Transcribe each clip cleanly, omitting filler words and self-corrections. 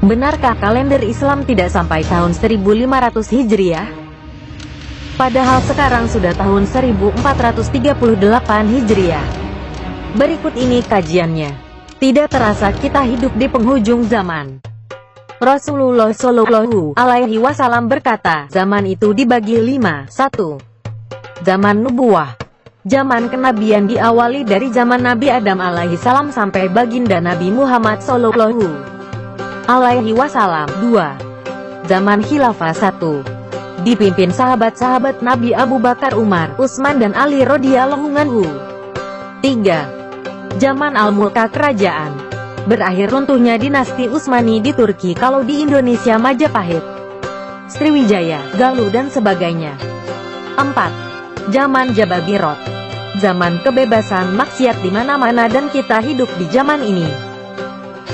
Benarkah kalender Islam tidak sampai tahun 1500 Hijriah? Padahal sekarang sudah tahun 1438 Hijriah. Berikut ini kajiannya. Tidak terasa kita hidup di penghujung zaman. Rasulullah Shallallahu Alaihi Wasallam berkata, zaman itu dibagi 5. 1. Zaman Nubuwah. Zaman kenabian diawali dari zaman Nabi Adam alaihi salam sampai baginda Nabi Muhammad Shallallahu Alaihi Wasallam. 2. Zaman Khilafah. 1. Dipimpin sahabat-sahabat Nabi Abu Bakar, Umar, Utsman dan Ali radhiyallahu anhu. 3. Zaman Al-Mulka, kerajaan. Berakhir runtuhnya dinasti Utsmani di Turki, kalau di Indonesia Majapahit, Sriwijaya, Galuh dan sebagainya. 4. Zaman Jababirot. Zaman kebebasan maksiat di mana-mana dan kita hidup di zaman ini.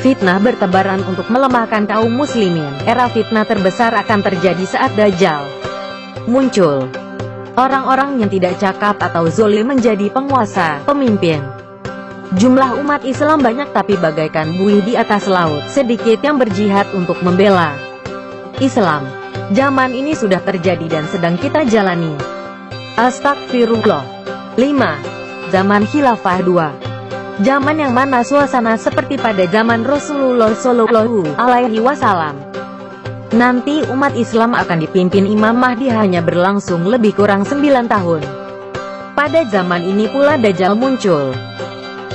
Fitnah bertebaran untuk melemahkan kaum muslimin. Era fitnah terbesar akan terjadi saat Dajjal muncul. Orang-orang yang tidak cakap atau zalim menjadi penguasa, pemimpin. Jumlah umat Islam banyak tapi bagaikan buih di atas laut, sedikit yang berjihad untuk membela Islam. Zaman ini sudah terjadi dan sedang kita jalani. Astagfirullah. 5. Zaman Khilafah. 2. Zaman yang mana suasana seperti pada zaman Rasulullah Shallallahu Alaihi Wasallam. Nanti umat Islam akan dipimpin Imam Mahdi, hanya berlangsung lebih kurang 9 tahun. Pada zaman ini pula Dajjal muncul.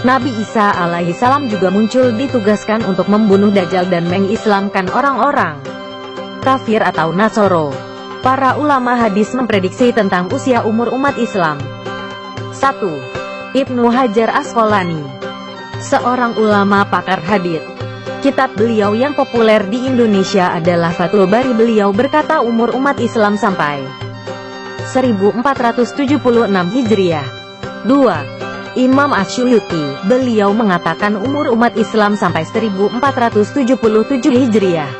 Nabi Isa alaihi salam juga muncul, ditugaskan untuk membunuh Dajjal dan mengislamkan orang-orang kafir atau Nasoro. Para ulama hadis memprediksi tentang usia umur umat Islam. 1. Ibnu Hajar Asqalani, seorang ulama pakar hadits. Kitab beliau yang populer di Indonesia adalah Fathul Bari. Beliau berkata umur umat Islam sampai 1476 Hijriah. 2. Imam Asyuyuti, beliau mengatakan umur umat Islam sampai 1477 Hijriah.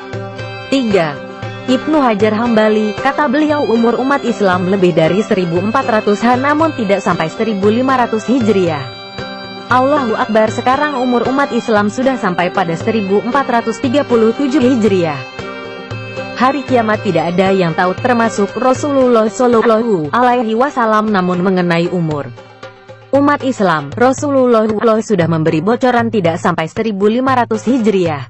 3. Ibnu Hajar Hambali, kata beliau umur umat Islam lebih dari 1400-an namun tidak sampai 1500 Hijriah. Allahu Akbar, sekarang umur umat Islam sudah sampai pada 1437 Hijriah. Hari kiamat tidak ada yang tahu termasuk Rasulullah Shallallahu Alaihi Wasallam. Namun mengenai umur umat Islam, Rasulullah sudah memberi bocoran tidak sampai 1500 Hijriah.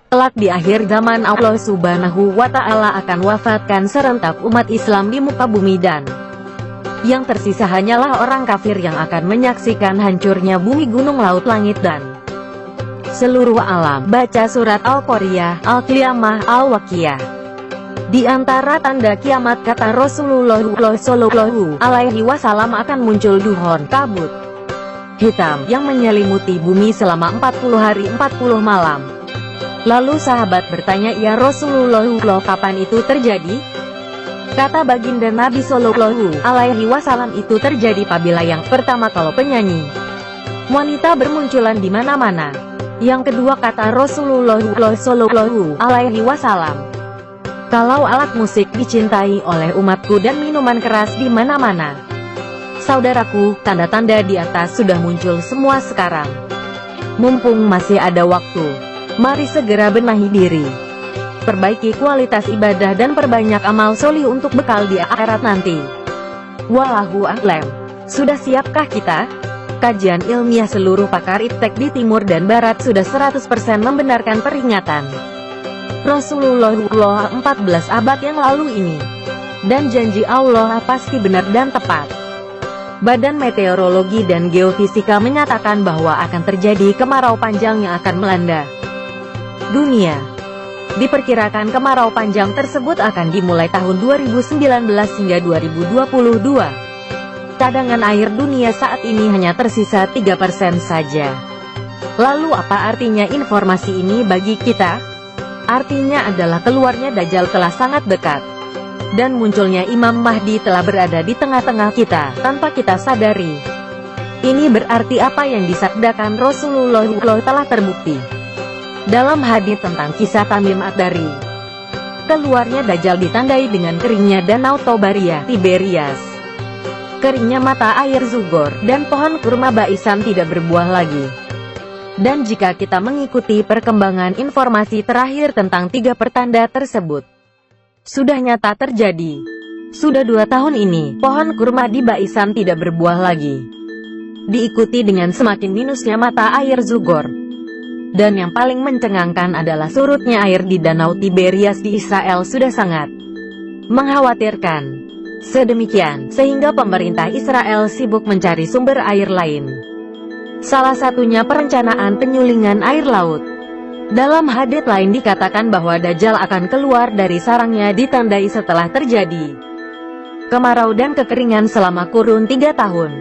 Kelak di akhir zaman Allah Subhanahu wa Ta'ala akan wafatkan serentak umat Islam di muka bumi dan yang tersisa hanyalah orang kafir yang akan menyaksikan hancurnya bumi, gunung, laut, langit dan seluruh alam. Baca surat Al-Qoriyah, Al-Qiyamah, Al-Waqiah. Di antara tanda kiamat kata Rasulullah Shallallahu Alaihi Wasallam akan muncul duhon, kabut hitam yang menyelimuti bumi selama 40 hari 40 malam. Lalu sahabat bertanya, ya Rasulullah, kapan itu terjadi? Kata baginda Nabi Shallallahu Alaihi Wasallam, itu terjadi apabila yang pertama kalau penyanyi wanita bermunculan di mana-mana. Yang kedua kata Rasulullah Shallallahu Alaihi Wasallam, kalau alat musik dicintai oleh umatku dan minuman keras di mana-mana. Saudaraku, tanda-tanda di atas sudah muncul semua sekarang. Mumpung masih ada waktu, mari segera benahi diri, perbaiki kualitas ibadah dan perbanyak amal solih untuk bekal di akhirat nanti. Wallahu a'lam. Sudah siapkah kita? Kajian ilmiah seluruh pakar iptek di timur dan barat sudah 100% membenarkan peringatan Rasulullah 14 abad yang lalu ini. Dan janji Allah pasti benar dan tepat. Badan Meteorologi dan Geofisika menyatakan bahwa akan terjadi kemarau panjang yang akan melanda dunia. Diperkirakan kemarau panjang tersebut akan dimulai tahun 2019 hingga 2022. Cadangan air dunia saat ini hanya tersisa 3% saja. Lalu apa artinya informasi ini bagi kita? Artinya adalah keluarnya Dajjal telah sangat dekat. Dan munculnya Imam Mahdi telah berada di tengah-tengah kita, tanpa kita sadari. Ini berarti apa yang disabdakan Rasulullah telah terbukti dalam hadits tentang kisah Tamim Ad-Dari. Keluarnya Dajjal ditandai dengan keringnya danau Tobariyah, Tiberias, keringnya mata air Zugor, dan pohon kurma Baisan tidak berbuah lagi. Dan jika kita mengikuti perkembangan informasi terakhir tentang 3 pertanda tersebut, sudah nyata terjadi. Sudah 2 tahun ini, pohon kurma di Baisan tidak berbuah lagi. Diikuti dengan semakin minusnya mata air Zugor. Dan yang paling mencengangkan adalah surutnya air di Danau Tiberias di Israel sudah sangat mengkhawatirkan. Sedemikian, sehingga pemerintah Israel sibuk mencari sumber air lain. Salah satunya perencanaan penyulingan air laut. Dalam hadits lain dikatakan bahwa Dajjal akan keluar dari sarangnya ditandai setelah terjadi kemarau dan kekeringan selama kurun 3 tahun.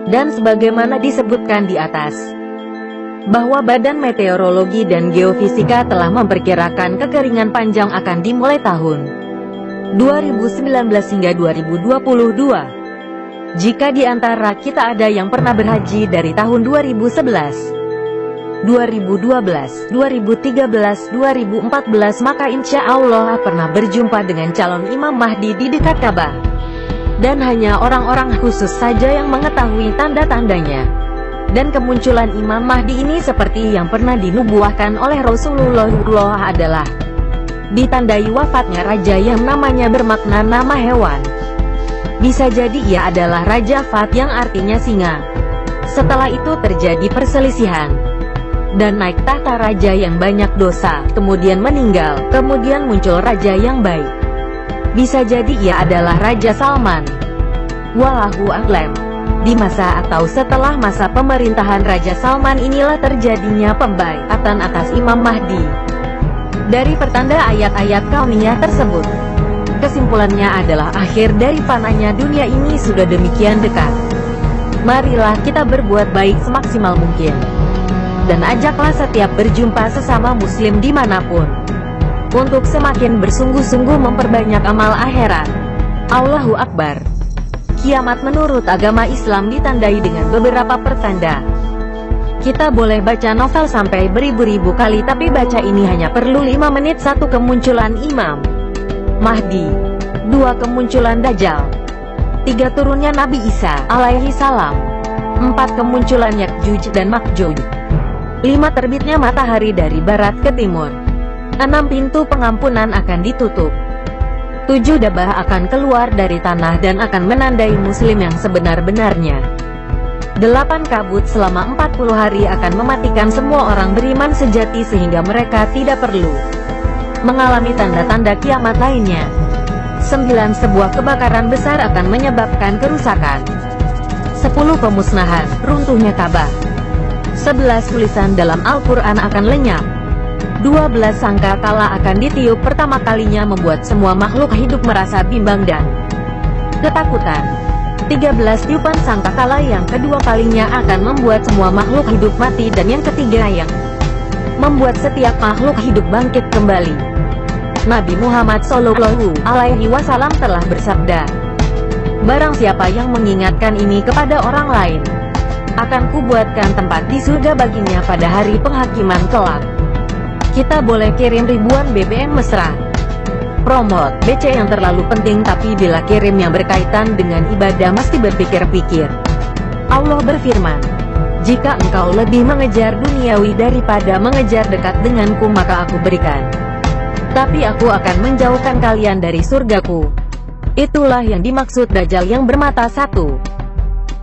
Dan sebagaimana disebutkan di atas, bahwa Badan Meteorologi dan Geofisika telah memperkirakan kekeringan panjang akan dimulai tahun 2019 hingga 2022. Jika di antara kita ada yang pernah berhaji dari tahun 2011, 2012, 2013, 2014, maka insya Allah pernah berjumpa dengan calon Imam Mahdi di dekat Ka'bah. Dan hanya orang-orang khusus saja yang mengetahui tanda-tandanya. Dan kemunculan Imam Mahdi ini seperti yang pernah dinubuahkan oleh Rasulullah adalah ditandai wafatnya raja yang namanya bermakna nama hewan. Bisa jadi ia adalah Raja Fat yang artinya singa. Setelah itu terjadi perselisihan dan naik tahta raja yang banyak dosa, kemudian meninggal, kemudian muncul raja yang baik. Bisa jadi ia adalah Raja Salman. Wallahu a'lam. Di masa atau setelah masa pemerintahan Raja Salman inilah terjadinya pembaiatan atas Imam Mahdi. Dari pertanda ayat-ayat kauniyah tersebut, kesimpulannya adalah akhir dari fananya dunia ini sudah demikian dekat. Marilah kita berbuat baik semaksimal mungkin. Dan ajaklah setiap berjumpa sesama muslim dimanapun, untuk semakin bersungguh-sungguh memperbanyak amal akhirat. Allahu Akbar. Kiamat menurut agama Islam ditandai dengan beberapa pertanda. Kita boleh baca novel sampai beribu-ribu kali, tapi baca ini hanya perlu 5 menit. 1. Kemunculan Imam Mahdi. 2. Kemunculan Dajjal. 3. Turunnya Nabi Isa alaihi salam. 4. Kemunculan Yakjuj dan Makjuj. 5. Terbitnya matahari dari barat ke timur. 6. Pintu pengampunan akan ditutup. 7. Dabah akan keluar dari tanah dan akan menandai muslim yang sebenar-benarnya. 8. Kabut selama 40 hari akan mematikan semua orang beriman sejati sehingga mereka tidak perlu mengalami tanda-tanda kiamat lainnya. 9. Sebuah kebakaran besar akan menyebabkan kerusakan. 10. Pemusnahan, runtuhnya Ka'bah. 11. Tulisan dalam Al-Quran akan lenyap. 12. Sangka kalah akan ditiup pertama kalinya, membuat semua makhluk hidup merasa bimbang dan ketakutan. 13. Tiupan sangka kalah yang kedua kalinya akan membuat semua makhluk hidup mati, dan yang ketiga yang membuat setiap makhluk hidup bangkit kembali. Nabi Muhammad Shallallahu Alaihi Wasallam telah bersabda, barang siapa yang mengingatkan ini kepada orang lain, akan kubuatkan tempat di surga baginya pada hari penghakiman kelak. Kita boleh kirim ribuan BBM mesra promote BC yang terlalu penting, tapi bila kirim yang berkaitan dengan ibadah mesti berpikir-pikir. Allah berfirman, jika engkau lebih mengejar duniawi daripada mengejar dekat denganku, maka aku berikan, tapi aku akan menjauhkan kalian dari surgaku. Itulah yang dimaksud Dajjal yang bermata satu.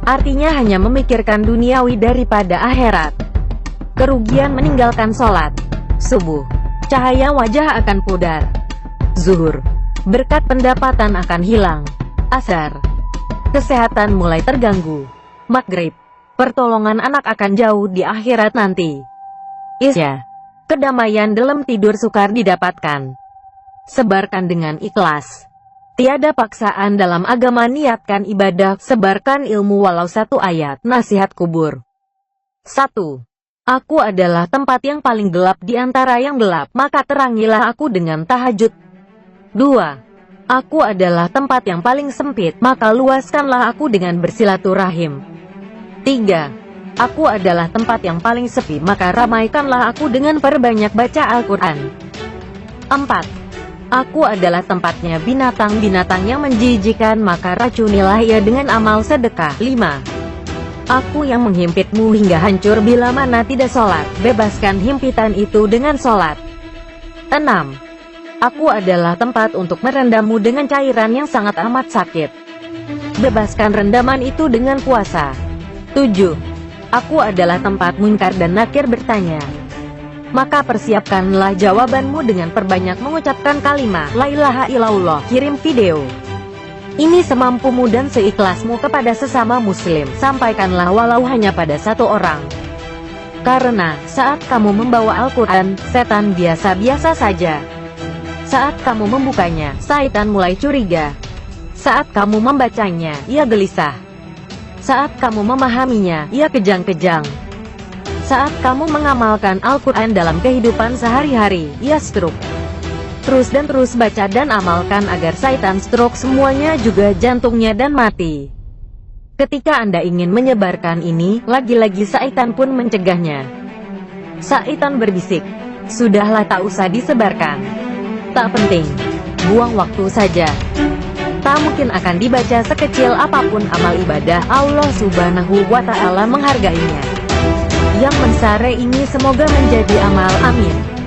Artinya hanya memikirkan duniawi daripada akhirat. Kerugian meninggalkan sholat subuh, cahaya wajah akan pudar. Zuhur, berkat pendapatan akan hilang. Asar, kesehatan mulai terganggu. Maghrib, pertolongan anak akan jauh di akhirat nanti. Isya, kedamaian dalam tidur sukar didapatkan. Sebarkan dengan ikhlas. Tiada paksaan dalam agama, niatkan ibadah, sebarkan ilmu walau 1 ayat. Nasihat kubur. 1. Aku adalah tempat yang paling gelap di antara yang gelap, maka terangilah aku dengan tahajud. 2. Aku adalah tempat yang paling sempit, maka luaskanlah aku dengan bersilaturahim. 3. Aku adalah tempat yang paling sepi, maka ramaikanlah aku dengan perbanyak baca Al-Quran. 4. Aku adalah tempatnya binatang-binatang yang menjijikan, maka racunilah ia dengan amal sedekah. 5. Aku yang menghimpitmu hingga hancur bila mana tidak sholat. Bebaskan himpitan itu dengan sholat. 6. Aku adalah tempat untuk merendammu dengan cairan yang sangat amat sakit. Bebaskan rendaman itu dengan puasa. 7. Aku adalah tempat munkar dan nakir bertanya. Maka persiapkanlah jawabanmu dengan perbanyak mengucapkan kalimat La ilaha illallah. Kirim video ini semampumu dan seikhlasmu kepada sesama muslim. Sampaikanlah walau hanya pada satu orang. Karena, saat kamu membawa Al-Quran, setan biasa-biasa saja. Saat kamu membukanya, syaitan mulai curiga. Saat kamu membacanya, ia gelisah. Saat kamu memahaminya, ia kejang-kejang. Saat kamu mengamalkan Al-Quran dalam kehidupan sehari-hari, ia stroke. Terus dan terus baca dan amalkan agar syaitan stroke semuanya juga jantungnya dan mati. Ketika Anda ingin menyebarkan ini, lagi-lagi syaitan pun mencegahnya. Syaitan berbisik, sudahlah tak usah disebarkan. Tak penting, buang waktu saja. Tak mungkin akan dibaca sekecil apapun amal ibadah, Allah Subhanahu wa Ta'ala menghargainya. Yang mensare ini semoga menjadi amal, amin.